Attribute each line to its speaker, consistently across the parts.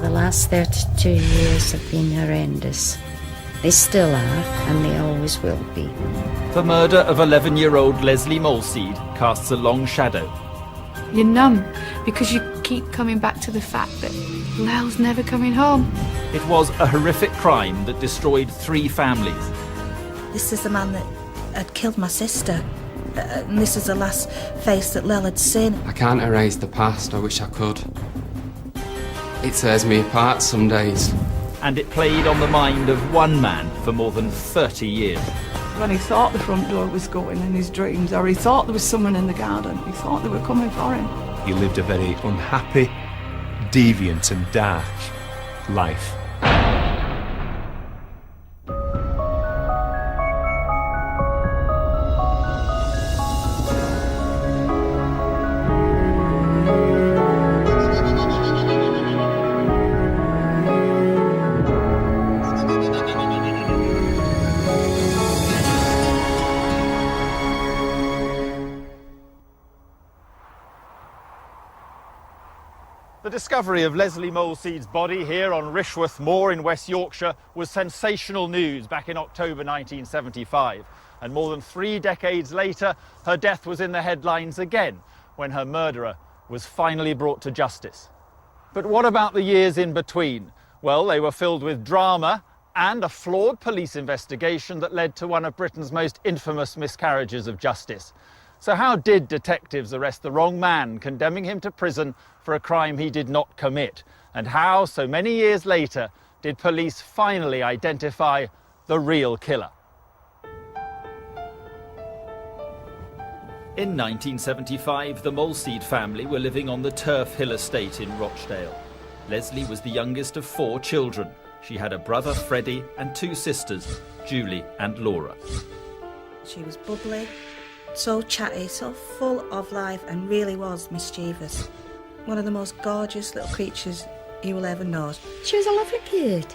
Speaker 1: The last 32 years have been horrendous. They still are, and they always will be.
Speaker 2: The murder of 11-year-old Lesley Molseed casts a long shadow.
Speaker 3: You're numb because you keep coming back to the fact that Lel's never coming home.
Speaker 2: It was a horrific crime that destroyed 3 families.
Speaker 4: This is the man that had killed my sister. And this is the last face that Lel had seen.
Speaker 5: I can't erase the past, I wish I could. It tears me apart some days.
Speaker 2: And it played on the mind of one man for more than 30 years.
Speaker 6: When he thought the front door was going in his dreams, or he thought there was someone in the garden, he thought they were coming for him.
Speaker 7: He lived a very unhappy, deviant and dark life.
Speaker 2: The discovery of Lesley Molseed's body here on Rishworth Moor in West Yorkshire was sensational news back in October 1975. And more than 3 decades later, her death was in the headlines again when her murderer was finally brought to justice. But what about the years in between? Well, they were filled with drama and a flawed police investigation that led to one of Britain's most infamous miscarriages of justice. So how did detectives arrest the wrong man, condemning him to prison for a crime he did not commit? And how, so many years later, did police finally identify the real killer? In 1975, the Molseed family were living on the Turf Hill estate in Rochdale. Lesley was the youngest of 4 children. She had a brother, Freddie, and 2 sisters, Julie and Laura.
Speaker 4: She was bubbly, so chatty, so full of life, and really was mischievous. One of the most gorgeous little creatures you will ever know.
Speaker 1: She was a lovely kid.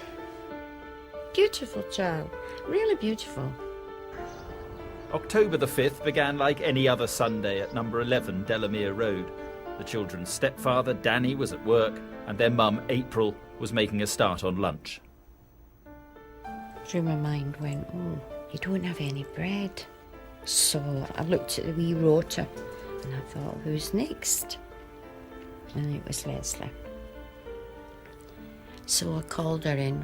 Speaker 1: Beautiful child. Really beautiful.
Speaker 2: October the 5th began like any other Sunday at number 11 Delamere Road. The children's stepfather, Danny, was at work, and their mum, April, was making a start on lunch.
Speaker 1: Through my mind went, oh, you don't have any bread. So I looked at the wee rota and I thought, who's next? And it was Lesley. So I called her in.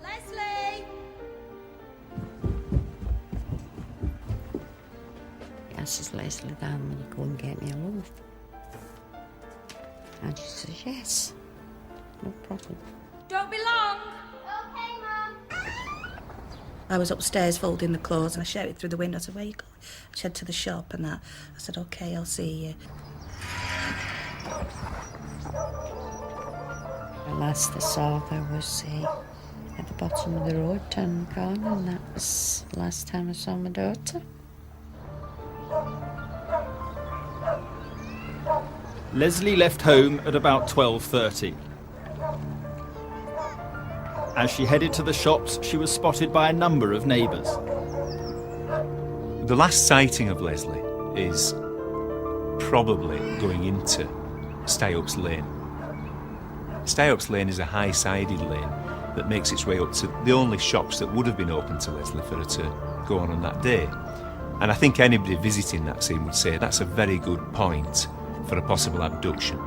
Speaker 4: Lesley!
Speaker 1: I says, Lesley, darling, will you go and get me a loaf? And she says, yes, no problem.
Speaker 4: Don't be long! Okay, Mum. I was upstairs folding the clothes and I shouted through the window. I said, where are you going? I said, to the shop and that. I said, okay, I'll see you.
Speaker 1: The last I saw her was at the bottom of the road, turning the corner, and that was the last time I saw my daughter.
Speaker 2: Lesley left home at about 12:30. As she headed to the shops, she was spotted by a number of neighbours.
Speaker 7: The last sighting of Lesley is probably going into Styopes Lane. Styopes Lane is a high-sided lane that makes its way up to the only shops that would have been open to Lesley for her to go on that day. And I think anybody visiting that scene would say that's a very good point for a possible abduction.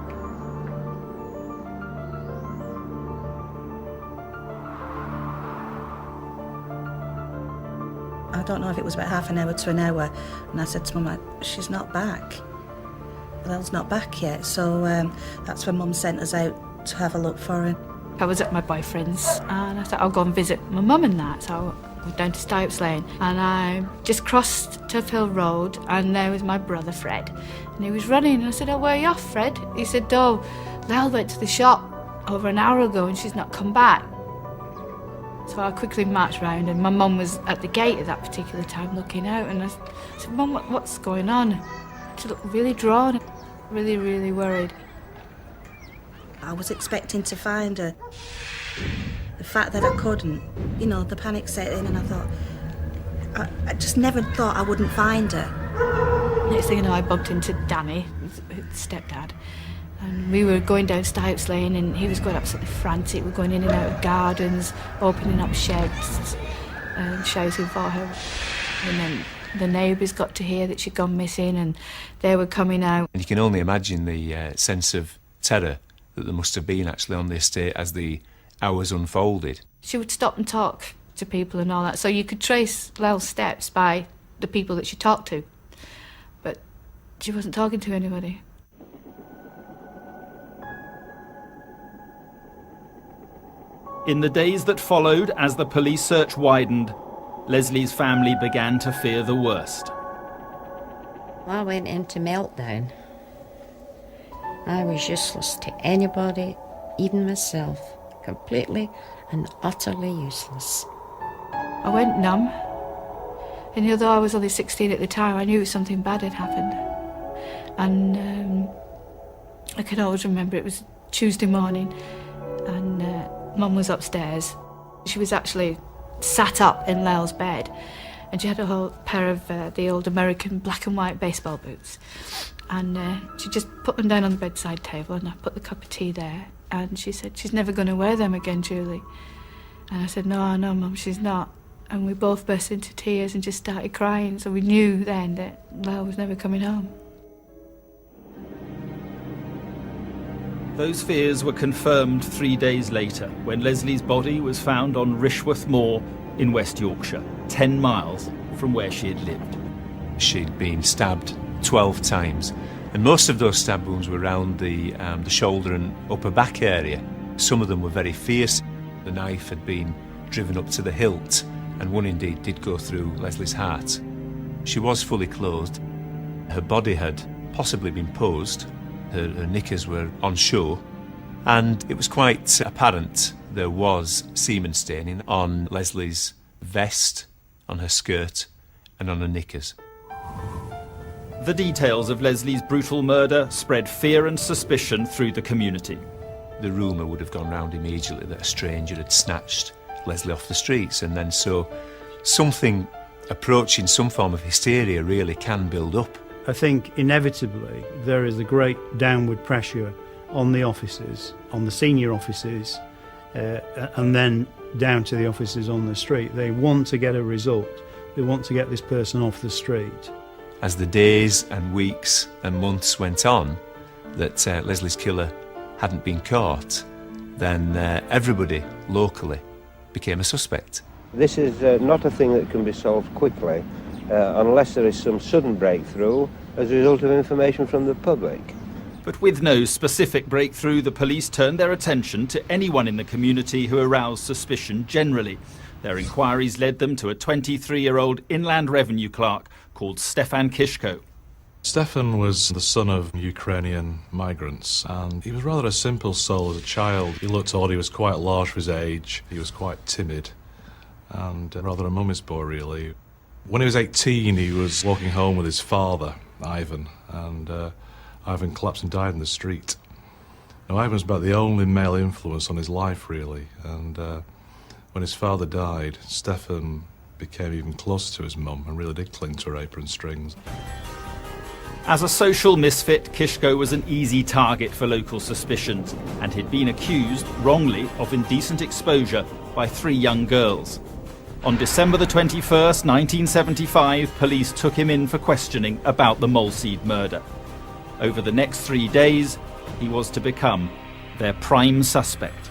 Speaker 4: I don't know if it was about half an hour to an hour, and I said to Mum, she's not back. Lel's not back yet, so that's when Mum sent us out to have a look for her.
Speaker 3: I was at my boyfriend's and I thought I'll go and visit my mum and that, so I went down to Styopes Lane and I just crossed Turf Hill Road and there was my brother Fred and he was running and I said, oh, where are you off, Fred? He said, oh, Lel went to the shop over an hour ago and she's not come back. So I quickly marched round and my mum was at the gate at that particular time looking out and I said, Mum, what's going on? She looked really drawn, really, really worried.
Speaker 4: I was expecting to find her. The fact that I couldn't, you know, the panic set in and I thought, I just never thought I wouldn't find her.
Speaker 3: Next thing you know, I bumped into Danny, his stepdad, And we were going down Stipes Lane and he was going absolutely frantic. We were going in and out of gardens, opening up sheds and shouting for her. And then the neighbours got to hear that she'd gone missing and they were coming out.
Speaker 7: And you can only imagine the sense of terror that there must have been actually on the estate as the hours unfolded.
Speaker 3: She would stop and talk to people and all that, so you could trace Lel's steps by the people that she talked to. But she wasn't talking to anybody.
Speaker 2: In the days that followed, as the police search widened, Lesley's family began to fear the worst.
Speaker 1: I went into meltdown. I was useless to anybody, even myself. Completely and utterly useless.
Speaker 3: I went numb. And although I was only 16 at the time, I knew something bad had happened. And I can always remember it was Tuesday morning and Mum was upstairs. She was actually sat up in Lel's bed and she had a whole pair of the old American black and white baseball boots. And she just put them down on the bedside table and I put the cup of tea there. And she said, "She's never going to wear them again, Julie." And I said, No, Mum, she's not. And we both burst into tears and just started crying. So we knew then that Lel was never coming home.
Speaker 2: Those fears were confirmed 3 days later when Lesley's body was found on Rishworth Moor in West Yorkshire, 10 miles from where she had lived.
Speaker 7: She'd been stabbed 12 times, and most of those stab wounds were around the shoulder and upper back area. Some of them were very fierce. The knife had been driven up to the hilt, and one indeed did go through Lesley's heart. She was fully clothed. Her body had possibly been posed. Her knickers were on show, and it was quite apparent there was semen staining on Lesley's vest, on her skirt, and on her knickers.
Speaker 2: The details of Lesley's brutal murder spread fear and suspicion through the community.
Speaker 7: The rumour would have gone round immediately that a stranger had snatched Lesley off the streets, and then so something approaching some form of hysteria really can build up.
Speaker 8: I think inevitably there is a great downward pressure on the officers, on the senior officers, and then down to the officers on the street. They want to get a result. They want to get this person off the street.
Speaker 7: As the days and weeks and months went on that Lesley's killer hadn't been caught, then everybody locally became a suspect.
Speaker 9: This is not a thing that can be solved quickly unless there is some sudden breakthrough as a result of information from the public.
Speaker 2: But with no specific breakthrough, the police turned their attention to anyone in the community who aroused suspicion generally. Their inquiries led them to a 23-year-old Inland Revenue clerk called Stefan Kishko.
Speaker 10: Stefan was the son of Ukrainian migrants, and he was rather a simple soul as a child. He looked odd, he was quite large for his age, he was quite timid, and rather a mummy's boy, really. When he was 18, he was walking home with his father, Ivan, and Ivan collapsed and died in the street. Now, Ivan was about the only male influence on his life, really, and when his father died, Stefan became even closer to his mum and really did cling to her apron strings.
Speaker 2: As a social misfit, Kishko was an easy target for local suspicions, and he'd been accused, wrongly, of indecent exposure by 3 young girls. On December the 21st, 1975, police took him in for questioning about the Molseed murder. Over the next 3 days, he was to become their prime suspect.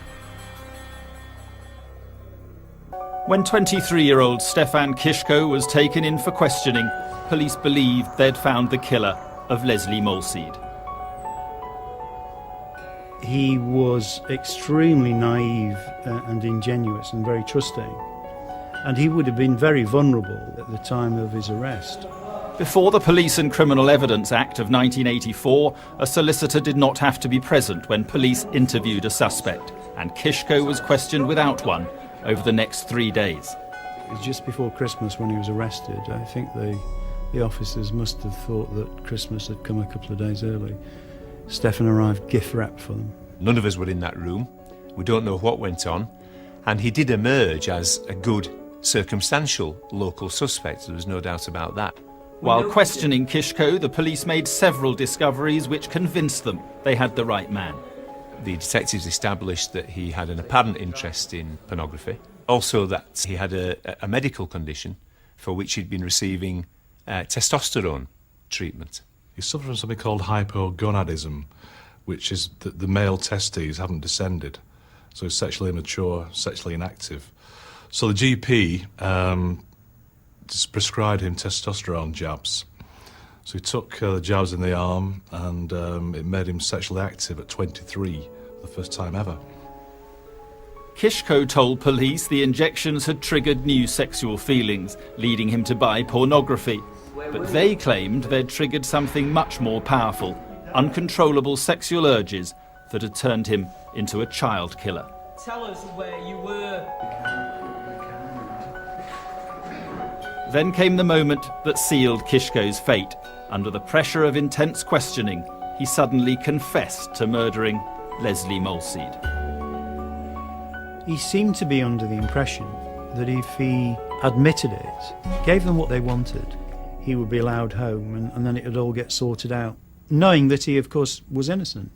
Speaker 2: When 23-year-old Stefan Kishko was taken in for questioning, police believed they'd found the killer of Lesley Molseed.
Speaker 8: He was extremely naive and ingenuous and very trusting. And he would have been very vulnerable at the time of his arrest.
Speaker 2: Before the Police and Criminal Evidence Act of 1984, a solicitor did not have to be present when police interviewed a suspect, and Kishko was questioned without one over the next 3 days.
Speaker 8: It was just before Christmas when he was arrested. I think the officers must have thought that Christmas had come a couple of days early. Stefan arrived gift wrapped for them.
Speaker 7: None of us were in that room. We don't know what went on, and he did emerge as a good circumstantial local suspect. There was no doubt about that.
Speaker 11: While questioning Kishko, the police made several discoveries which convinced them they had the right man.
Speaker 7: The detectives established that he had an apparent interest in pornography, also that he had a medical condition for which he'd been receiving testosterone treatment.
Speaker 10: He suffered from something called hypogonadism, which is that the male testes haven't descended, so he's sexually immature, sexually inactive. So the GP just prescribed him testosterone jabs. So he took the jabs in the arm, and it made him sexually active at 23, the first time ever.
Speaker 11: Kishko told police the injections had triggered new sexual feelings, leading him to buy pornography. But they claimed they'd triggered something much more powerful, uncontrollable sexual urges that had turned him into a child killer.
Speaker 12: Tell us where you were.
Speaker 11: Then came the moment that sealed Kishko's fate. Under the pressure of intense questioning, he suddenly confessed to murdering Lesley Molseed.
Speaker 8: He seemed to be under the impression that if he admitted it, gave them what they wanted, he would be allowed home and then it would all get sorted out, knowing that he, of course, was innocent.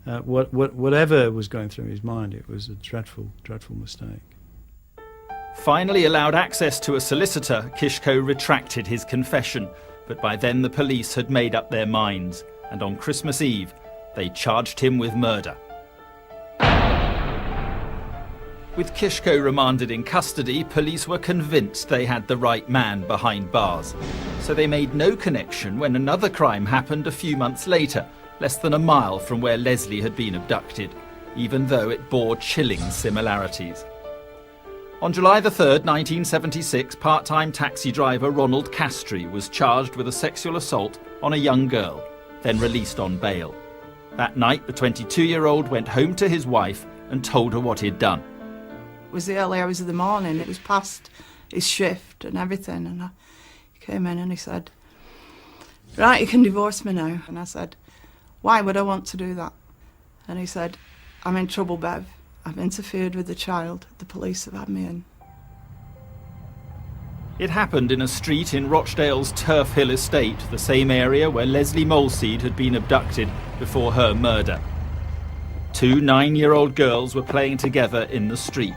Speaker 8: Whatever was going through his mind, it was a dreadful, dreadful mistake.
Speaker 11: Finally allowed access to a solicitor, Kishko retracted his confession, but by then the police had made up their minds, and on Christmas Eve, they charged him with murder. With Kishko remanded in custody, police were convinced they had the right man behind bars. So they made no connection when another crime happened a few months later, less than a mile from where Lesley had been abducted, even though it bore chilling similarities. On July the 3rd, 1976, part-time taxi driver Ronald Castry was charged with a sexual assault on a young girl, then released on bail. That night, the 22-year-old went home to his wife and told her what he'd done.
Speaker 6: It was the early hours of the morning. It was past his shift and everything. And he came in and he said, "Right, you can divorce me now." And I said, "Why would I want to do that?" And he said, "I'm in trouble, Bev. I've interfered with the child. The police have had me in."
Speaker 11: It happened in a street in Rochdale's Turf Hill estate, the same area where Lesley Molseed had been abducted before her murder. Two 9-year-old girls were playing together in the street.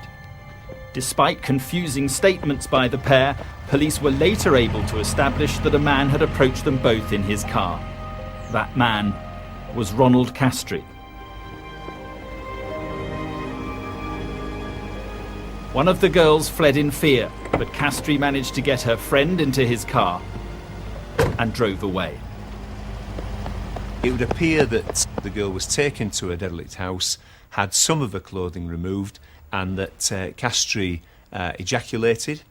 Speaker 11: Despite confusing statements by the pair, police were later able to establish that a man had approached them both in his car. That man was Ronald Castry. One of the girls fled in fear, but Castry managed to get her friend into his car and drove away.
Speaker 7: It would appear that the girl was taken to a derelict house, had some of her clothing removed, and that Castry ejaculated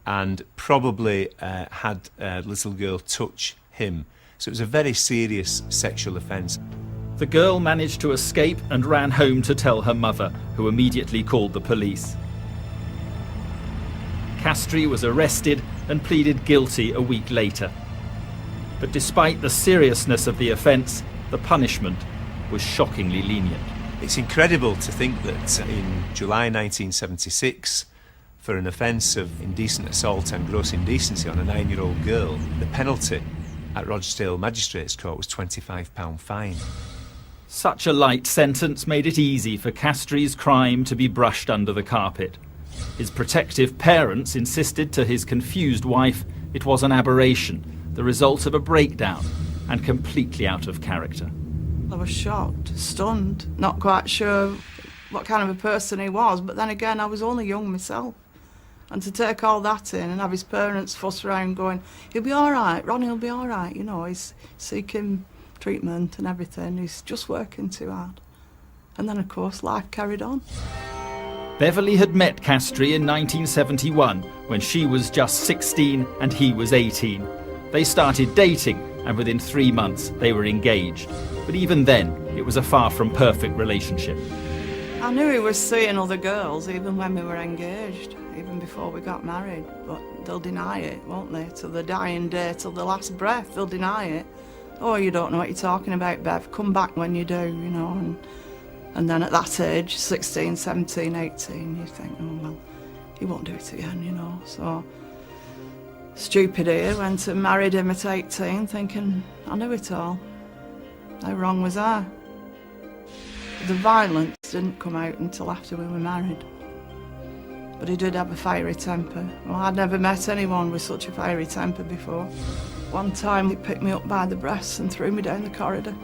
Speaker 7: and probably had the little girl touch him. So it was a very serious sexual offence.
Speaker 11: The girl managed to escape and ran home to tell her mother, who immediately called the police. Castry was arrested and pleaded guilty a week later. But despite the seriousness of the offence, the punishment was shockingly lenient.
Speaker 7: It's incredible to think that in July 1976, for an offence of indecent assault and gross indecency on a 9-year-old girl, the penalty at Rochdale Magistrates Court was £25 fine.
Speaker 11: Such a light sentence made it easy for Castry's crime to be brushed under the carpet. His protective parents insisted to his confused wife it was an aberration, the result of a breakdown, and completely out of character.
Speaker 6: I was shocked, stunned, not quite sure what kind of a person he was, but then again I was only young myself. And to take all that in and have his parents fuss around going, "He'll be all right, Ronnie will be all right," you know, he's seeking treatment and everything, he's just working too hard. And then of course life carried on.
Speaker 11: Beverly had met Castry in 1971 when she was just 16 and he was 18. They started dating and within 3 months they were engaged. But even then, it was a far from perfect relationship.
Speaker 6: I knew he was seeing other girls even when we were engaged, even before we got married. But they'll deny it, won't they? Till the dying day, till the last breath, they'll deny it. "Oh, you don't know what you're talking about, Bev. Come back when you do," you know. And then at that age, 16, 17, 18, you think, "Oh, well, he won't do it again," you know. So Stupid here, went and married him at 18, thinking I knew it all. How wrong was I? The violence didn't come out until after we were married. But he did have a fiery temper. Well, I'd never met anyone with such a fiery temper before. One time he picked me up by the breasts and threw me down the corridor.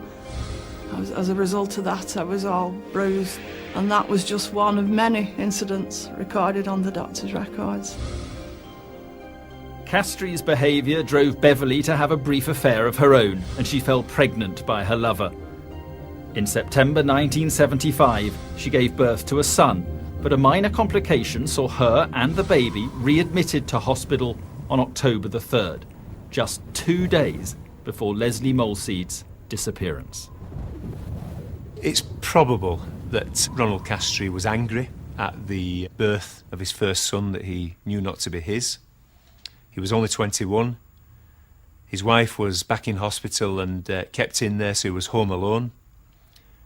Speaker 6: As a result of that, I was all bruised. And that was just one of many incidents recorded on the doctor's records.
Speaker 11: Castrie's behaviour drove Beverly to have a brief affair of her own, and she fell pregnant by her lover. In September 1975, she gave birth to a son, but a minor complication saw her and the baby readmitted to hospital on October the 3rd, just 2 days before Lesley Molseed's disappearance.
Speaker 7: It's probable that Ronald Castrie was angry at the birth of his first son that he knew not to be his. He was only 21. His wife was back in hospital and kept in there, so he was home alone.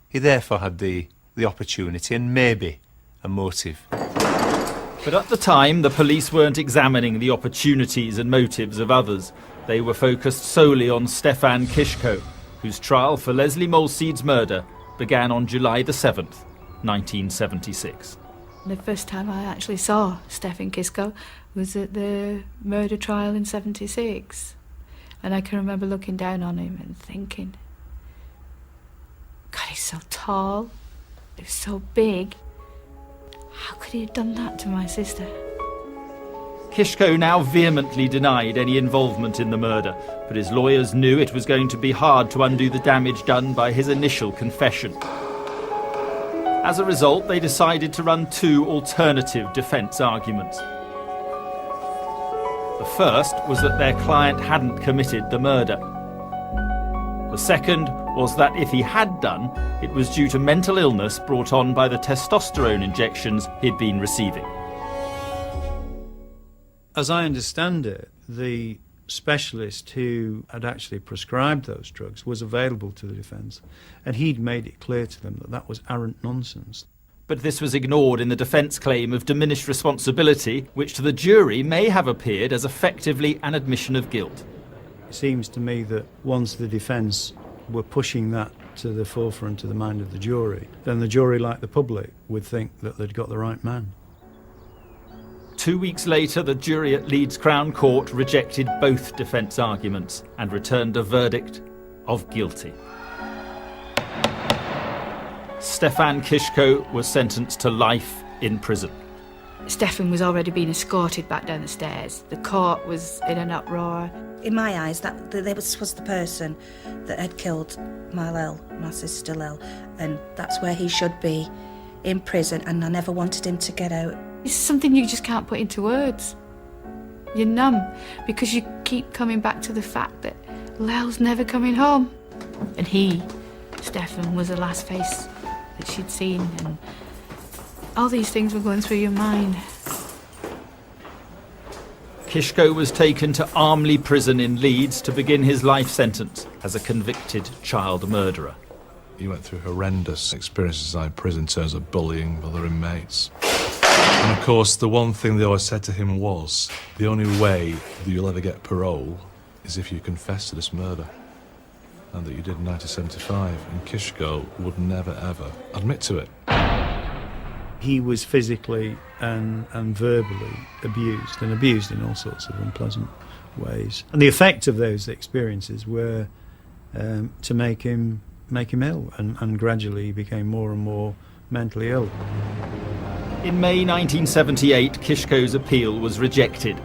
Speaker 7: He therefore had the opportunity and maybe a motive.
Speaker 11: But at the time, the police weren't examining the opportunities and motives of others. They were focused solely on Stefan Kiszko, whose trial for Lesley Molseed's murder began on July the 7th, 1976.
Speaker 3: The first time I actually saw Stefan Kiszko was at the murder trial in 76. And I can remember looking down on him and thinking, God, he's so tall, he was so big. How could he have done that to my sister?
Speaker 11: Kiszko now vehemently denied any involvement in the murder, but his lawyers knew it was going to be hard to undo the damage done by his initial confession. As a result, they decided to run 2 alternative defence arguments. The first was that their client hadn't committed the murder. The second was that if he had done, it was due to mental illness brought on by the testosterone injections he'd been receiving.
Speaker 8: As I understand it, the specialist who had actually prescribed those drugs was available to the defence, and he'd made it clear to them that that was arrant nonsense.
Speaker 11: But this was ignored in the defence claim of diminished responsibility, which to the jury may have appeared as effectively an admission of guilt.
Speaker 8: It seems to me that once the defence were pushing that to the forefront of the mind of the jury, then the jury, like the public, would think that they'd got the right man.
Speaker 11: 2 weeks later, the jury at Leeds Crown Court rejected both defence arguments and returned a verdict of guilty. Stefan Kiszko was sentenced to life in prison.
Speaker 3: Stefan was already being escorted back down the stairs. The court was in an uproar.
Speaker 4: In my eyes, that was the person that had killed my sister Lil, and that's where he should be, in prison, and I never wanted him to get out.
Speaker 3: It's something you just can't put into words. You're numb because you keep coming back to the fact that Lel's never coming home. And he, Stefan, was the last face that she'd seen, and all these things were going through your mind.
Speaker 11: Kiszko was taken to Armley Prison in Leeds to begin his life sentence as a convicted child murderer.
Speaker 10: He went through horrendous experiences inside prison in terms of bullying other inmates. And of course, the one thing they always said to him was, the only way that you'll ever get parole is if you confess to this murder. And that you did in 1975. And Kiszko would never, ever admit to it.
Speaker 8: He was physically and verbally abused, and abused in all sorts of unpleasant ways. And the effect of those experiences were to make him ill, and gradually he became more and more mentally ill.
Speaker 11: In May 1978, Kiszko's appeal was rejected.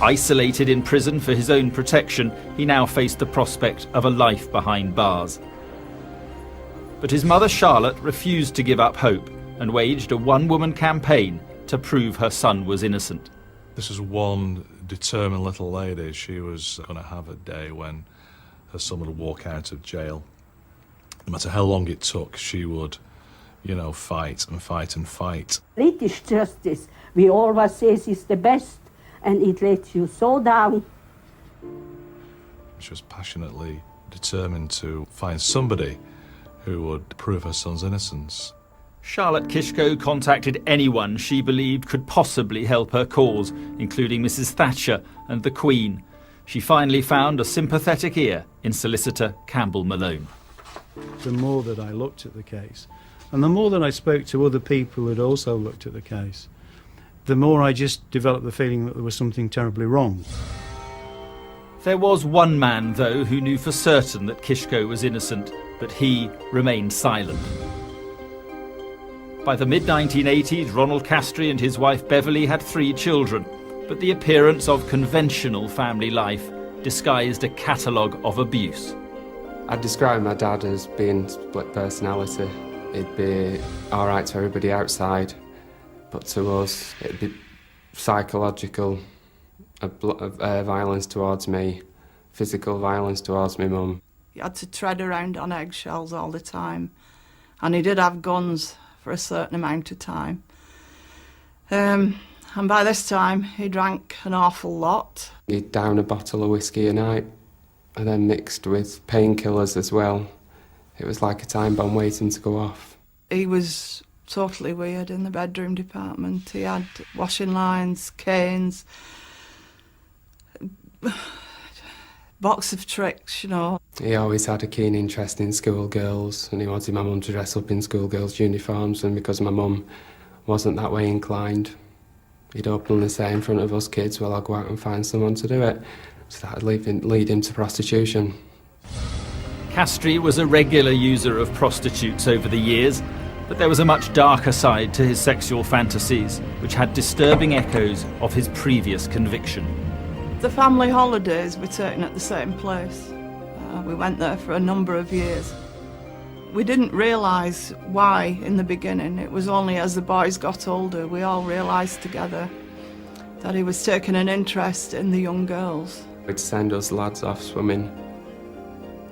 Speaker 11: Isolated in prison for his own protection, he now faced the prospect of a life behind bars. But his mother Charlotte refused to give up hope and waged a one-woman campaign to prove her son was innocent.
Speaker 10: This was one determined little lady. She was going to have a day when her son would walk out of jail. No matter how long it took, she would, fight and fight and fight.
Speaker 13: British justice, we always say, is the best, and it lets you so down.
Speaker 10: She was passionately determined to find somebody who would prove her son's innocence.
Speaker 11: Charlotte Kishko contacted anyone she believed could possibly help her cause, including Mrs. Thatcher and the Queen. She finally found a sympathetic ear in solicitor Campbell Malone.
Speaker 8: The more that I looked at the case, and the more that I spoke to other people who had also looked at the case, the more I just developed the feeling that there was something terribly wrong.
Speaker 11: There was one man, though, who knew for certain that Kishko was innocent, but he remained silent. By the mid-1980s, Ronald Castry and his wife Beverly had 3 children, but the appearance of conventional family life disguised a catalogue of abuse.
Speaker 5: I'd describe my dad as being split personality. He'd be all right to everybody outside, but to us it'd be psychological, violence towards me, physical violence towards my mum.
Speaker 6: He had to tread around on eggshells all the time, and he did have guns for a certain amount of time. And by this time, he drank an awful lot.
Speaker 5: He'd down a bottle of whiskey a night, and then mixed with painkillers as well. It was like a time bomb waiting to go off.
Speaker 6: He was totally weird in the bedroom department. He had washing lines, canes, box of tricks, you know.
Speaker 5: He always had a keen interest in schoolgirls, and he wanted my mum to dress up in schoolgirls' uniforms, and because my mum wasn't that way inclined, he'd openly say in front of us kids, well, I'll go out and find someone to do it. So that'd lead him to prostitution.
Speaker 11: Castry was a regular user of prostitutes over the years, but there was a much darker side to his sexual fantasies, which had disturbing echoes of his previous conviction.
Speaker 6: The family holidays were taken at the same place. We went there for a number of years. We didn't realise why in the beginning. It was only as the boys got older we all realised together that he was taking an interest in the young girls.
Speaker 5: He'd send us lads off swimming,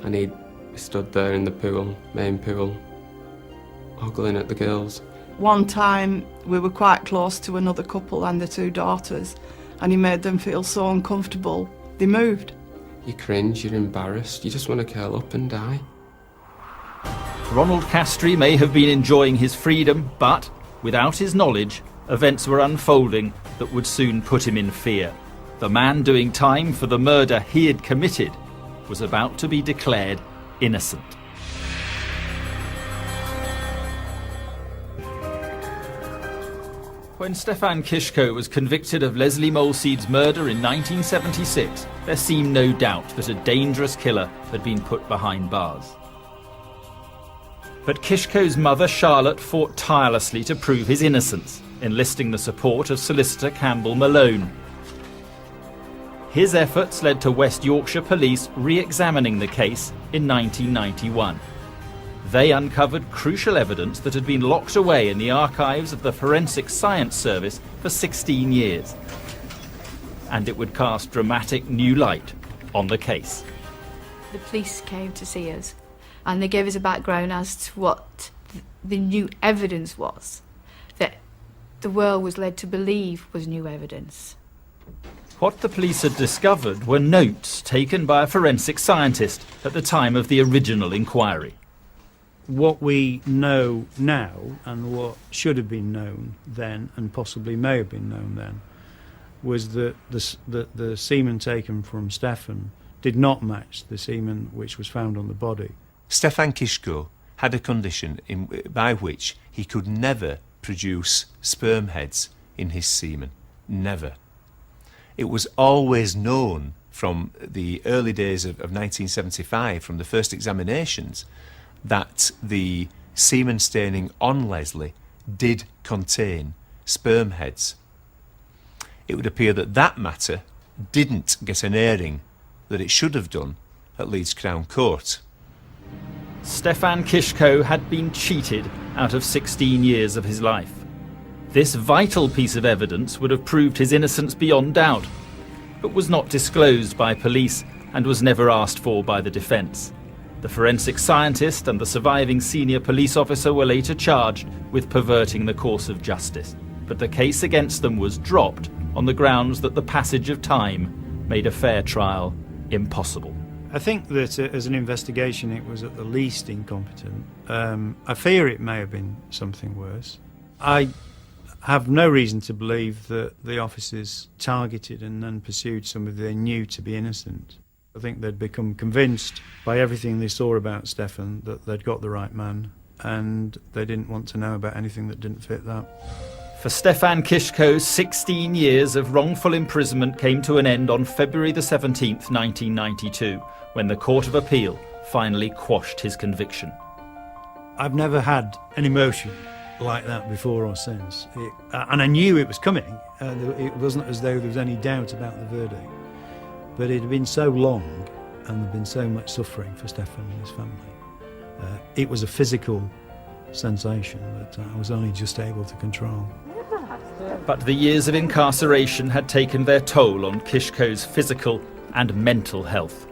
Speaker 5: and he'd stood there in the pool, main pool, ogling at the girls.
Speaker 6: One time we were quite close to another couple and their 2 daughters, and he made them feel so uncomfortable they moved.
Speaker 5: You cringe, you're embarrassed, you just want to curl up and die.
Speaker 11: Ronald Castry may have been enjoying his freedom, but without his knowledge, events were unfolding that would soon put him in fear. The man doing time for the murder he had committed was about to be declared innocent. When Stefan Kishko was convicted of Lesley Molseed's murder in 1976, there seemed no doubt that a dangerous killer had been put behind bars. But Kishko's mother, Charlotte, fought tirelessly to prove his innocence, enlisting the support of solicitor Campbell Malone. His efforts led to West Yorkshire Police re-examining the case in 1991. They uncovered crucial evidence that had been locked away in the archives of the Forensic Science Service for 16 years. And it would cast dramatic new light on the case.
Speaker 3: The police came to see us, and they gave us a background as to what the new evidence was, that the world was led to believe was new evidence.
Speaker 11: What the police had discovered were notes taken by a forensic scientist at the time of the original inquiry.
Speaker 8: What we know now, and what should have been known then, and possibly may have been known then, was that the semen taken from Stefan did not match the semen which was found on the body.
Speaker 7: Stefan Kishko had a condition by which he could never produce sperm heads in his semen. Never. It was always known from the early days of 1975, from the first examinations, that the semen staining on Lesley did contain sperm heads. It would appear that that matter didn't get an airing that it should have done at Leeds Crown Court.
Speaker 11: Stefan Kishko had been cheated out of 16 years of his life. This vital piece of evidence would have proved his innocence beyond doubt, but was not disclosed by police and was never asked for by the defence. The forensic scientist and the surviving senior police officer were later charged with perverting the course of justice, but the case against them was dropped on the grounds that the passage of time made a fair trial impossible.
Speaker 8: I think that as an investigation it was at the least incompetent. I fear it may have been something worse. I have no reason to believe that the officers targeted and then pursued somebody they knew to be innocent. I think they'd become convinced by everything they saw about Stefan that they'd got the right man, and they didn't want to know about anything that didn't fit that.
Speaker 11: For Stefan Kiszko's 16 years of wrongful imprisonment came to an end on February the 17th, 1992, when the Court of Appeal finally quashed his conviction.
Speaker 8: I've never had an emotion like that before or since. And I knew it was coming. It wasn't as though there was any doubt about the verdict. But it had been so long and there had been so much suffering for Stefan and his family. It was a physical sensation that I was only just able to control.
Speaker 11: But the years of incarceration had taken their toll on Kiszko's physical and mental health.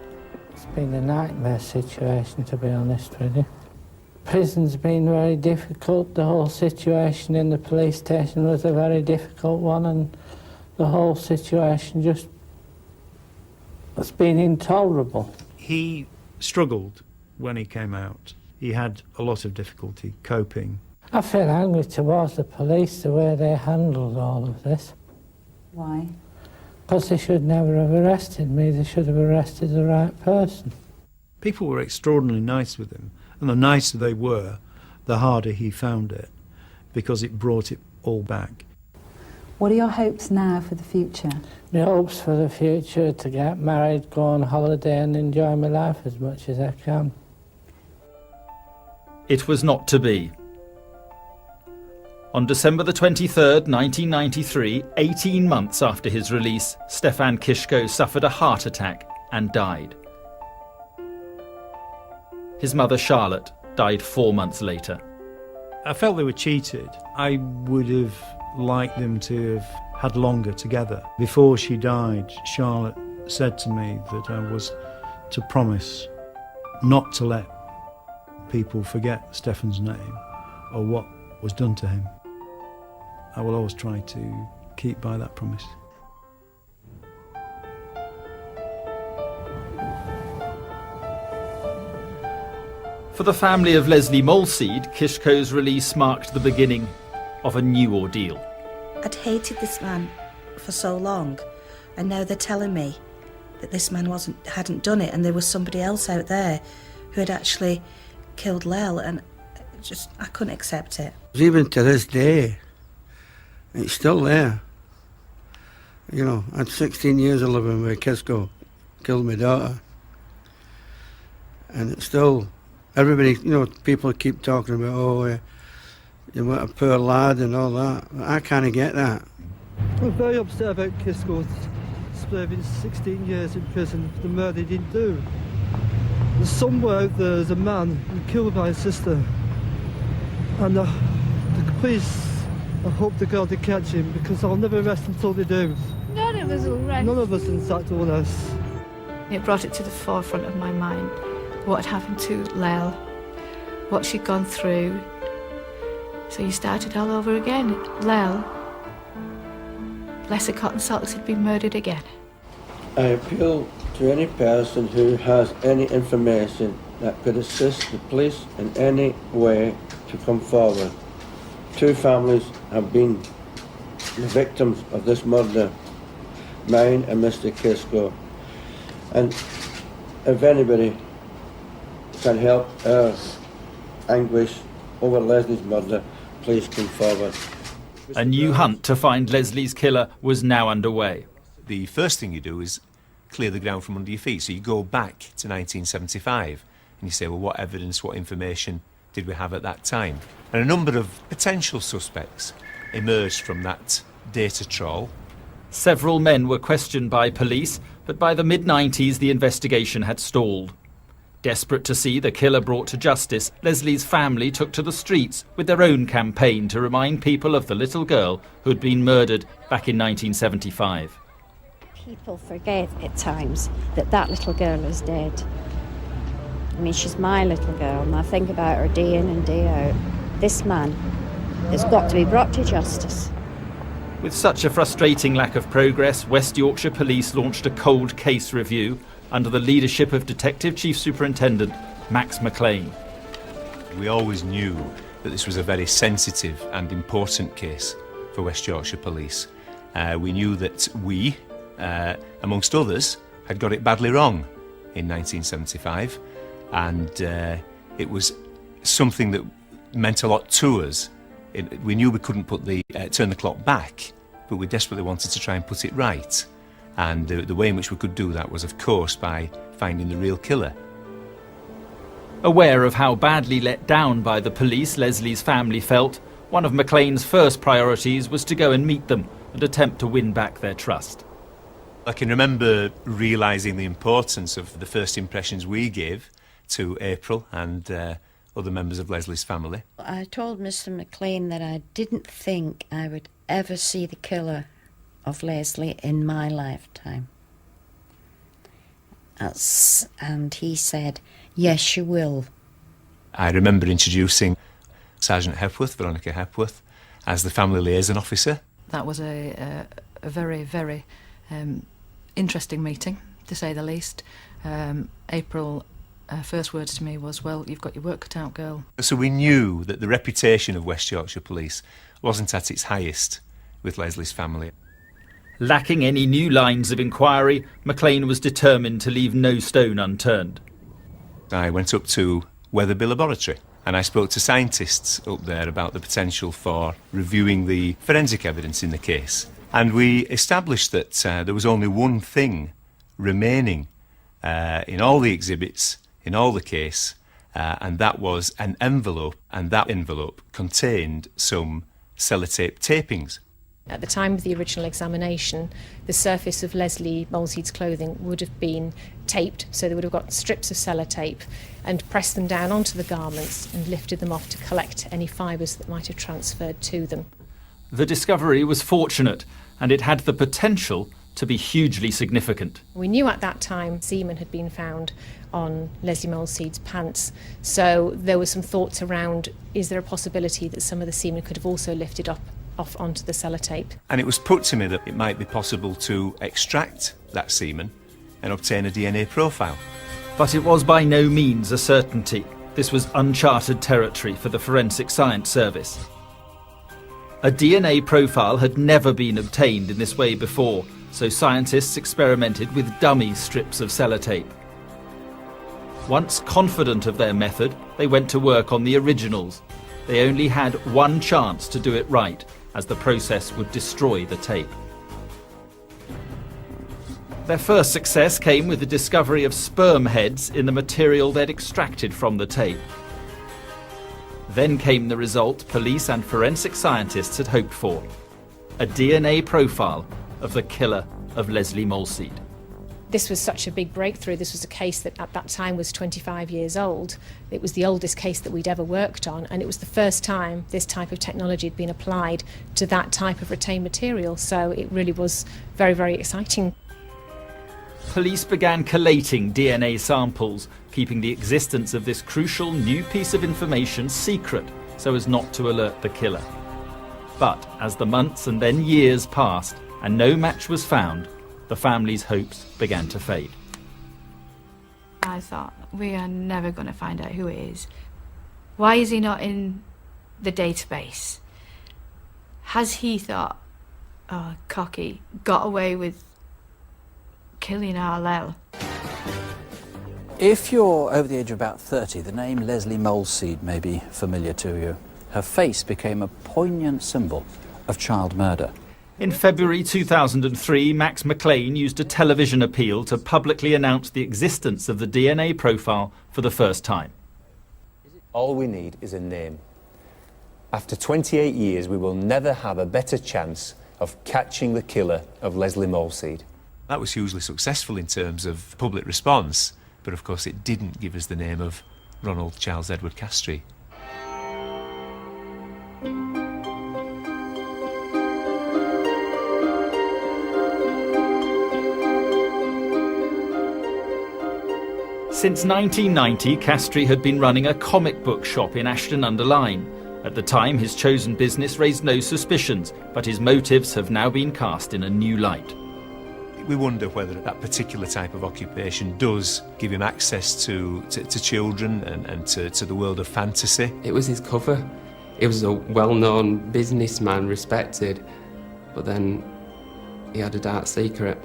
Speaker 14: It's been a nightmare situation, to be honest with you. Prison's been very difficult. The whole situation in the police station was a very difficult one, and the whole situation just has been intolerable.
Speaker 8: He struggled when he came out. He had a lot of difficulty coping.
Speaker 14: I feel angry towards the police, the way they handled all of this.
Speaker 15: Why?
Speaker 14: Because they should never have arrested me. They should have arrested the right person.
Speaker 8: People were extraordinarily nice with him, and the nicer they were, the harder he found it, because it brought it all back.
Speaker 15: What are your hopes now for the future?
Speaker 14: My hopes for the future are to get married, go on holiday and enjoy my life as much as I can.
Speaker 11: It was not to be. On December the 23rd, 1993, 18 months after his release, Stefan Kiszko suffered a heart attack and died. His mother, Charlotte, died 4 months later.
Speaker 8: I felt they were cheated. I would have liked them to have had longer together. Before she died, Charlotte said to me that I was to promise not to let people forget Stefan's name or what was done to him. I will always try to keep by that promise.
Speaker 11: For the family of Lesley Molseed, Kiszko's release marked the beginning of a new ordeal.
Speaker 4: I'd hated this man for so long, and now they're telling me that this man hadn't done it, and there was somebody else out there who had actually killed Lel, and I couldn't accept it.
Speaker 16: Even to this day, it's still there. You know, I had 16 years of living where Kiszko killed my daughter, and it's still. Everybody, you know, people keep talking about, oh, you want a poor lad and all that. I kind of get that.
Speaker 17: I'm very upset about Kiszko serving 16 years in prison for the murder he didn't do. There's somewhere out there there's a man who killed my sister. And the police, I hope to God they catch him, because I'll never rest until they do.
Speaker 3: None of us will rest.
Speaker 17: None of us, in fact, will rest.
Speaker 3: It brought it to the forefront of my mind. What had happened to Lel, what she'd gone through. So you started all over again. Lel, Leslie Cotton Socks had been murdered again.
Speaker 16: I appeal to any person who has any information that could assist the police in any way to come forward. 2 families have been the victims of this murder, mine and Mr. Kiszko. And if anybody can help our anguish over Lesley's murder, please come forward.
Speaker 11: A new hunt to find Lesley's killer was now underway.
Speaker 7: The first thing you do is clear the ground from under your feet. So you go back to 1975 and you say, well, what evidence, what information did we have at that time? And a number of potential suspects emerged from that data trawl.
Speaker 11: Several men were questioned by police, but by the mid-90s the investigation had stalled. Desperate to see the killer brought to justice, Lesley's family took to the streets with their own campaign to remind people of the little girl who'd been murdered back in 1975.
Speaker 1: People forget at times that that little girl is dead. I mean, she's my little girl, and I think about her day in and day out. This man has got to be brought to justice.
Speaker 11: With such a frustrating lack of progress, West Yorkshire Police launched a cold case review, under the leadership of Detective Chief Superintendent Max McLean.
Speaker 7: We always knew that this was a very sensitive and important case for West Yorkshire Police. We knew that we, amongst others, had got it badly wrong in 1975, and it was something that meant a lot to us. We knew we couldn't turn the clock back, but we desperately wanted to try and put it right. And the way in which we could do that was, of course, by finding the real killer.
Speaker 11: Aware of how badly let down by the police Lesley's family felt, one of McLean's first priorities was to go and meet them and attempt to win back their trust.
Speaker 7: I can remember realising the importance of the first impressions we gave to April and other members of Lesley's family.
Speaker 1: I told Mr. McLean that I didn't think I would ever see the killer of Lesley in my lifetime. And he said, yes, you will.
Speaker 7: I remember introducing Sergeant Hepworth, Veronica Hepworth, as the family liaison officer.
Speaker 18: That was a very, very interesting meeting, to say the least. April, first words to me was, well, you've got your work cut out, girl.
Speaker 7: So we knew that the reputation of West Yorkshire Police wasn't at its highest with Lesley's family.
Speaker 11: Lacking any new lines of inquiry, McLean was determined to leave no stone unturned.
Speaker 7: I went up to Wetherby Laboratory and I spoke to scientists up there about the potential for reviewing the forensic evidence in the case. And we established that there was only one thing remaining in all the exhibits, in all the case, and that was an envelope, and that envelope contained some sellotape tapings.
Speaker 19: At the time of the original examination, the surface of Lesley Molseed's clothing would have been taped, so they would have got strips of sellotape and pressed them down onto the garments and lifted them off to collect any fibres that might have transferred to them.
Speaker 11: The discovery was fortunate, and it had the potential to be hugely significant.
Speaker 19: We knew at that time semen had been found on Lesley Molseed's pants, so there were some thoughts around, is there a possibility that some of the semen could have also lifted off onto the sellotape?
Speaker 7: And it was put to me that it might be possible to extract that semen and obtain a DNA profile.
Speaker 11: But it was by no means a certainty. This was uncharted territory for the Forensic Science Service. A DNA profile had never been obtained in this way before, so scientists experimented with dummy strips of sellotape. Once confident of their method, they went to work on the originals. They only had one chance to do it right, as the process would destroy the tape. Their first success came with the discovery of sperm heads in the material they'd extracted from the tape. Then came the result police and forensic scientists had hoped for: a DNA profile of the killer of Lesley Molseed.
Speaker 19: This was such a big breakthrough. This was a case that at that time was 25 years old. It was the oldest case that we'd ever worked on, and it was the first time this type of technology had been applied to that type of retained material, so it really was very, very exciting.
Speaker 11: Police began collating DNA samples, keeping the existence of this crucial new piece of information secret so as not to alert the killer. But as the months and then years passed and no match was found, the family's hopes began to fade.
Speaker 3: I thought, we are never going to find out who it is. Why is he not in the database? Has he thought, oh, cocky, got away with killing our Lel?
Speaker 20: If you're over the age of about 30, the name Lesley Molseed may be familiar to you. Her face became a poignant symbol of child murder.
Speaker 11: In February 2003, Max McLean used a television appeal to publicly announce the existence of the DNA profile for the first time.
Speaker 21: All we need is a name. After 28 years, we will never have a better chance of catching the killer of Lesley Molseed.
Speaker 7: That was hugely successful in terms of public response, but of course it didn't give us the name of Ronald Charles Edward Castry.
Speaker 11: Since 1990, Castry had been running a comic book shop in Ashton-under-Lyne. At the time, his chosen business raised no suspicions, but his motives have now been cast in a new light.
Speaker 7: We wonder whether that particular type of occupation does give him access to children and to the world of fantasy.
Speaker 5: It was his cover. He was a well-known businessman, respected, but then he had a dark secret.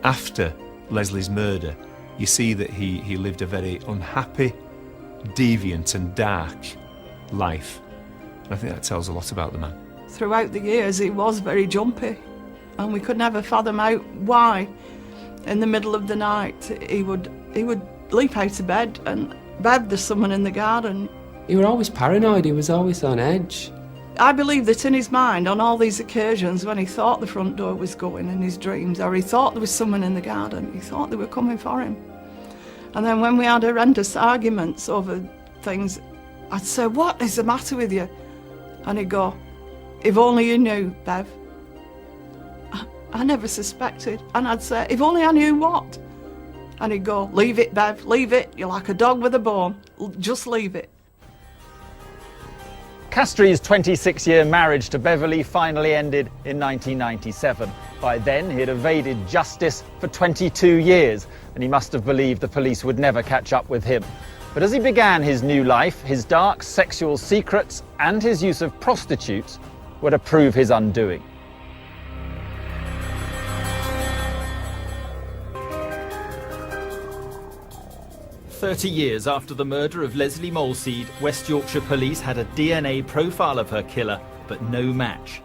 Speaker 7: After Lesley's murder, you see that he lived a very unhappy, deviant and dark life. And I think that tells a lot about the man.
Speaker 6: Throughout the years, he was very jumpy, and we could never fathom out why. In the middle of the night, he would leap out of bed and, "Bev, there's someone in the garden."
Speaker 5: He was always paranoid, he was always on edge.
Speaker 6: I believe that in his mind, on all these occasions, when he thought the front door was going in his dreams, or he thought there was someone in the garden, he thought they were coming for him. And then when we had horrendous arguments over things, I'd say, "What is the matter with you?" And he'd go, "If only you knew, Bev." I never suspected. And I'd say, "If only I knew what?" And he'd go, "Leave it, Bev, leave it. You're like a dog with a bone. Just leave it."
Speaker 2: Castrie's 26-year marriage to Beverly finally ended in 1997. By then, he had evaded justice for 22 years, and he must have believed the police would never catch up with him. But as he began his new life, his dark sexual secrets and his use of prostitutes were to prove his undoing.
Speaker 11: "30 years after the murder of Lesley Molseed, West Yorkshire police had a DNA profile of her killer, but no match.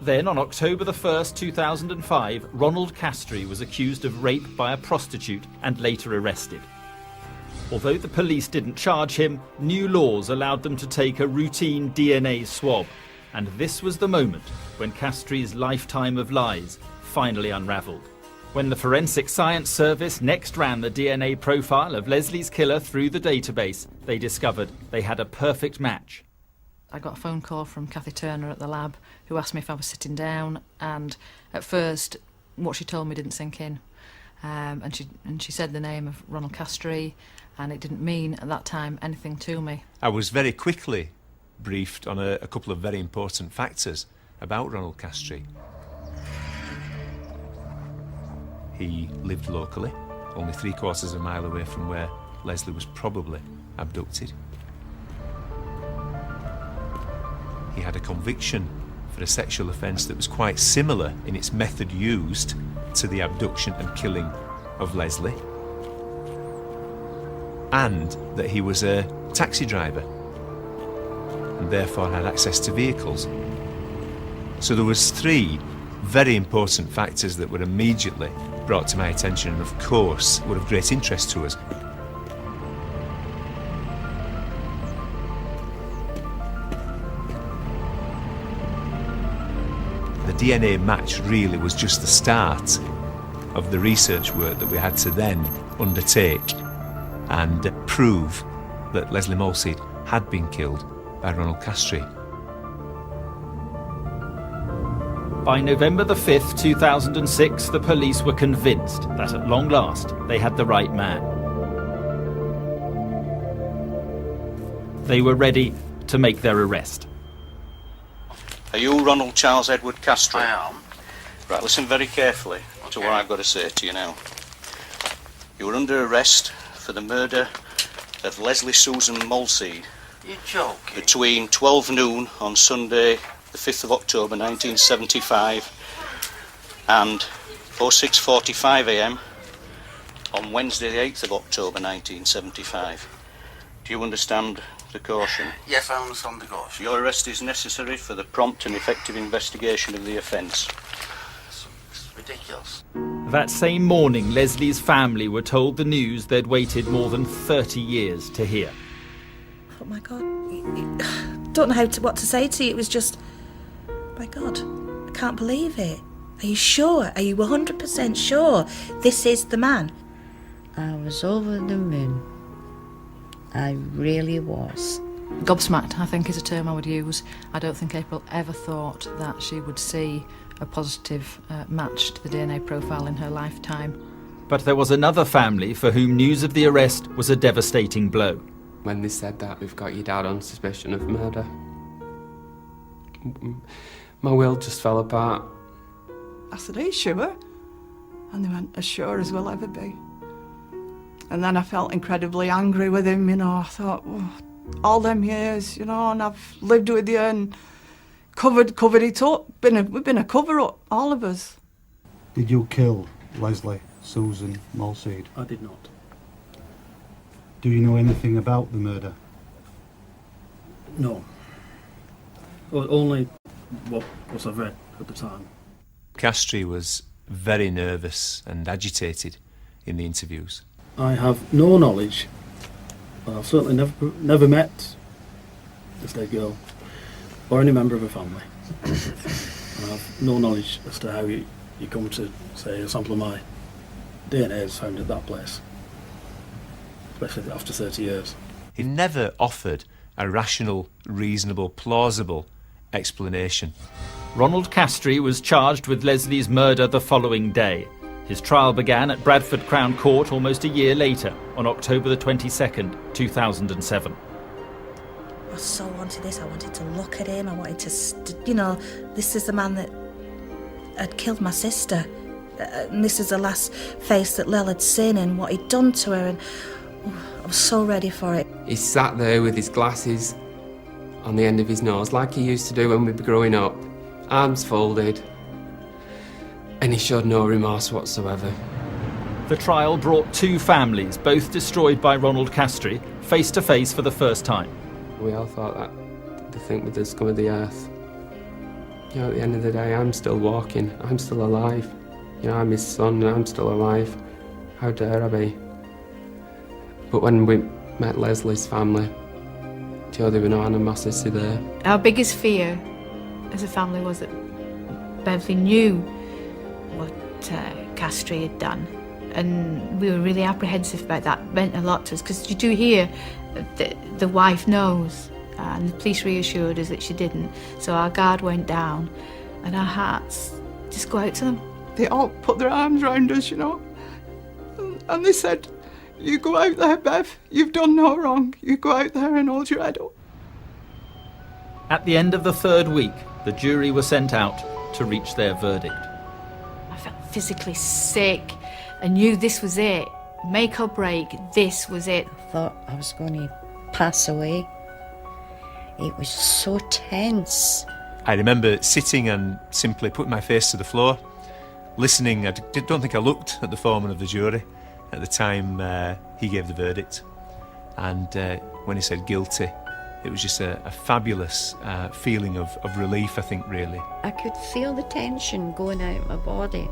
Speaker 11: Then, on October the 1st, 2005, Ronald Castrie was accused of rape by a prostitute and later arrested. Although the police didn't charge him, new laws allowed them to take a routine DNA swab. And this was the moment when Castrie's lifetime of lies finally unravelled. When the Forensic Science Service next ran the DNA profile of Lesley's killer through the database, they discovered they had a perfect match.
Speaker 18: I got a phone call from Kathy Turner at the lab who asked me if I was sitting down, and at first what she told me didn't sink in. And she said the name of Ronald Castrie, and it didn't mean at that time anything to me.
Speaker 7: I was very quickly briefed on a couple of very important factors about Ronald Castrie. He lived locally, only 3/4 of a mile away from where Lesley was probably abducted. He had a conviction for a sexual offence that was quite similar in its method used to the abduction and killing of Lesley, and that he was a taxi driver and therefore had access to vehicles. So there was 3 very important factors that were immediately brought to my attention, and of course were of great interest to us. The DNA match really was just the start of the research work that we had to then undertake and prove that Lesley Molseed had been killed by Ronald Castrie.
Speaker 11: By November the 5th, 2006, the police were convinced that at long last they had the right man. They were ready to make their arrest.
Speaker 9: Are you Ronald Charles Edward Castrie? I am. Right, listen very carefully to what I've got to say to you now. You were under arrest for the murder of Lesley Susan Molseed.
Speaker 22: You're joking.
Speaker 9: Between 12 noon on Sunday, the 5th of October 1975 and 06:45 a.m. on Wednesday the 8th of October 1975. Do you understand the caution?
Speaker 22: Yes, I understand the caution.
Speaker 9: Your arrest is necessary for the prompt and effective investigation of the offence.
Speaker 22: It's ridiculous.
Speaker 11: That same morning, Lesley's family were told the news they'd waited more than 30 years to hear.
Speaker 4: Oh my God, don't know what to say to you. It was just, my God, I can't believe it. Are you sure? Are you 100% sure this is the man?
Speaker 1: I was over the moon. I really was.
Speaker 18: Gobsmacked, I think, is a term I would use. I don't think April ever thought that she would see a positive match to the DNA profile in her lifetime.
Speaker 11: But there was another family for whom news of the arrest was a devastating blow.
Speaker 5: When they said that, we've got you down on suspicion of murder, my world just fell apart.
Speaker 6: I said, are you sure? And they went, as sure as we'll ever be. And then I felt incredibly angry with him, you know. I thought, oh, all them years, you know, and I've lived with you and covered it up. We've been a cover-up, all of us.
Speaker 8: Did you kill Lesley Susan Molseed?
Speaker 12: I did not.
Speaker 8: Do you know anything about the murder?
Speaker 12: No. Well, only what I've read at the time.
Speaker 7: Castry was very nervous and agitated in the interviews.
Speaker 12: I have no knowledge, but I've certainly never met this dead girl or any member of her family. And I have no knowledge as to how you come to, say, a sample of my DNA is found at that place, especially after 30 years.
Speaker 7: He never offered a rational, reasonable, plausible explanation.
Speaker 11: Ronald Castry was charged with Lesley's murder the following day. His trial began at Bradford Crown Court almost a year later, on October the 22nd, 2007.
Speaker 4: I so wanted this. I wanted to look at him. I wanted to, you know, this is the man that had killed my sister. And this is the last face that Lel had seen and what he'd done to her. And I was so ready for it.
Speaker 5: He sat there with his glasses on the end of his nose, like he used to do when we were growing up, arms folded, and he showed no remorse whatsoever.
Speaker 11: The trial brought two families, both destroyed by Ronald Castry, face to face for the first time.
Speaker 5: We all thought that the thing with the scum of the earth. You know, at the end of the day, I'm still walking, I'm still alive. You know, I'm his son and I'm still alive. How dare I be? But when we met Lesley's family, you know, there were no animosity there.
Speaker 3: Our biggest fear as a family was that Beverly knew what Castry had done, and we were really apprehensive about that. It meant a lot to us, because you do hear that the wife knows, and the police reassured us that she didn't, so our guard went down and our hearts just go out to them.
Speaker 6: They all put their arms round us, you know, and they said, you go out there, Bev, you've done no wrong. You go out there and hold your head up.
Speaker 11: At the end of the third week, the jury were sent out to reach their verdict.
Speaker 3: I felt physically sick. I knew this was it. Make or break, this was it.
Speaker 1: I thought I was going to pass away. It was so tense.
Speaker 7: I remember sitting and simply putting my face to the floor, listening. I don't think I looked at the foreman of the jury at the time he gave the verdict. And when he said guilty, it was just a fabulous feeling of relief, I think, really.
Speaker 1: I could feel the tension going out of my body.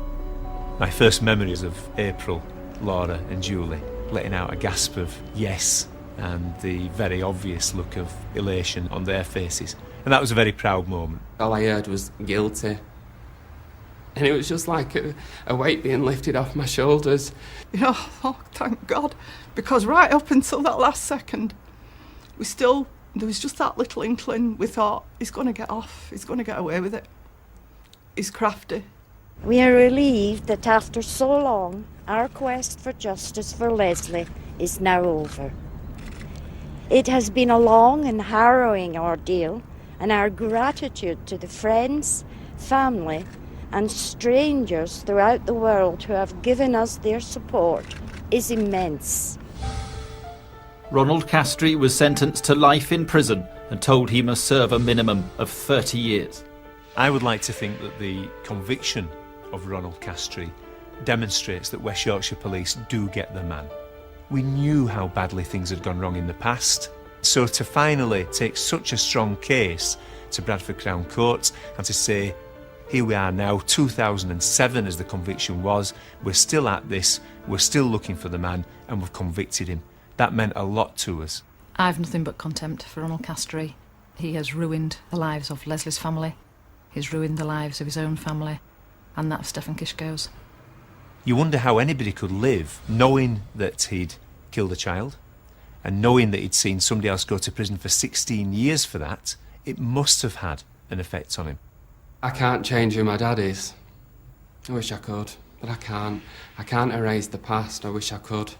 Speaker 7: My first memories of April, Laura and Julie letting out a gasp of yes, and the very obvious look of elation on their faces. And that was a very proud moment.
Speaker 5: All I heard was guilty. And it was just like a weight being lifted off my shoulders.
Speaker 6: You know, oh, thank God. Because right up until that last second, there was just that little inkling. We thought, he's going to get off. He's going to get away with it. He's crafty.
Speaker 1: We are relieved that after so long, our quest for justice for Lesley is now over. It has been a long and harrowing ordeal, and our gratitude to the friends, family, and strangers throughout the world who have given us their support is immense.
Speaker 11: Ronald Castry was sentenced to life in prison and told he must serve a minimum of 30 years.
Speaker 7: I would like to think that the conviction of Ronald Castry demonstrates that West Yorkshire Police do get the man. We knew how badly things had gone wrong in the past, so to finally take such a strong case to Bradford Crown Court and to say, here we are now, 2007 as the conviction was, we're still at this, we're still looking for the man, and we've convicted him. That meant a lot to us.
Speaker 18: I have nothing but contempt for Ronald Castry. He has ruined the lives of Lesley's family. He's ruined the lives of his own family, and that's Stephen Kishko's.
Speaker 7: You wonder how anybody could live knowing that he'd killed a child, and knowing that he'd seen somebody else go to prison for 16 years for that. It must have had an effect on him.
Speaker 5: I can't change who my dad is. I wish I could, but I can't. I can't erase the past. I wish I could.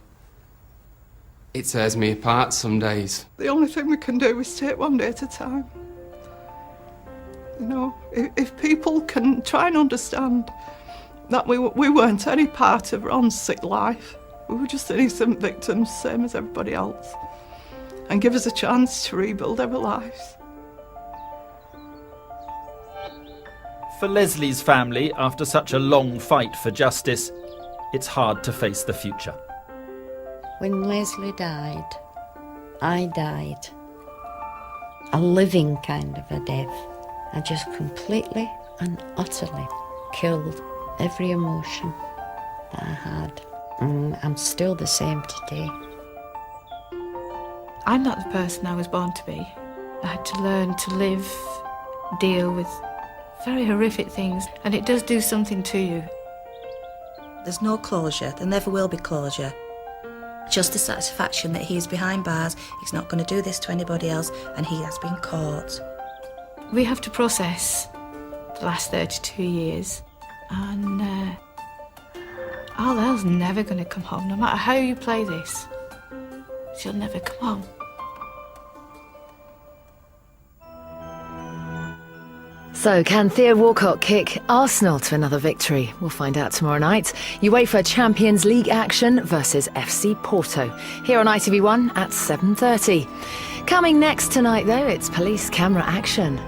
Speaker 5: It tears me apart some days.
Speaker 6: The only thing we can do is take one day at a time. You know, if people can try and understand that we weren't any part of Ron's sick life. We were just innocent victims, same as everybody else, and give us a chance to rebuild our lives.
Speaker 11: For Lesley's family, after such a long fight for justice, it's hard to face the future.
Speaker 1: When Lesley died, I died. A living kind of a death. I just completely and utterly killed every emotion that I had. And I'm still the same today.
Speaker 3: I'm not the person I was born to be. I had to learn to live, deal with very horrific things, and it does do something to you.
Speaker 4: There's no closure, there never will be closure. Just the satisfaction that he's behind bars, he's not going to do this to anybody else, and he has been caught.
Speaker 3: We have to process the last 32 years, and Arlelle's never going to come home, no matter how you play this. She'll never come home.
Speaker 10: So, can Theo Walcott kick Arsenal to another victory? We'll find out tomorrow night. UEFA Champions League action versus FC Porto. Here on ITV1 at 7:30. Coming next tonight, though, it's police camera action.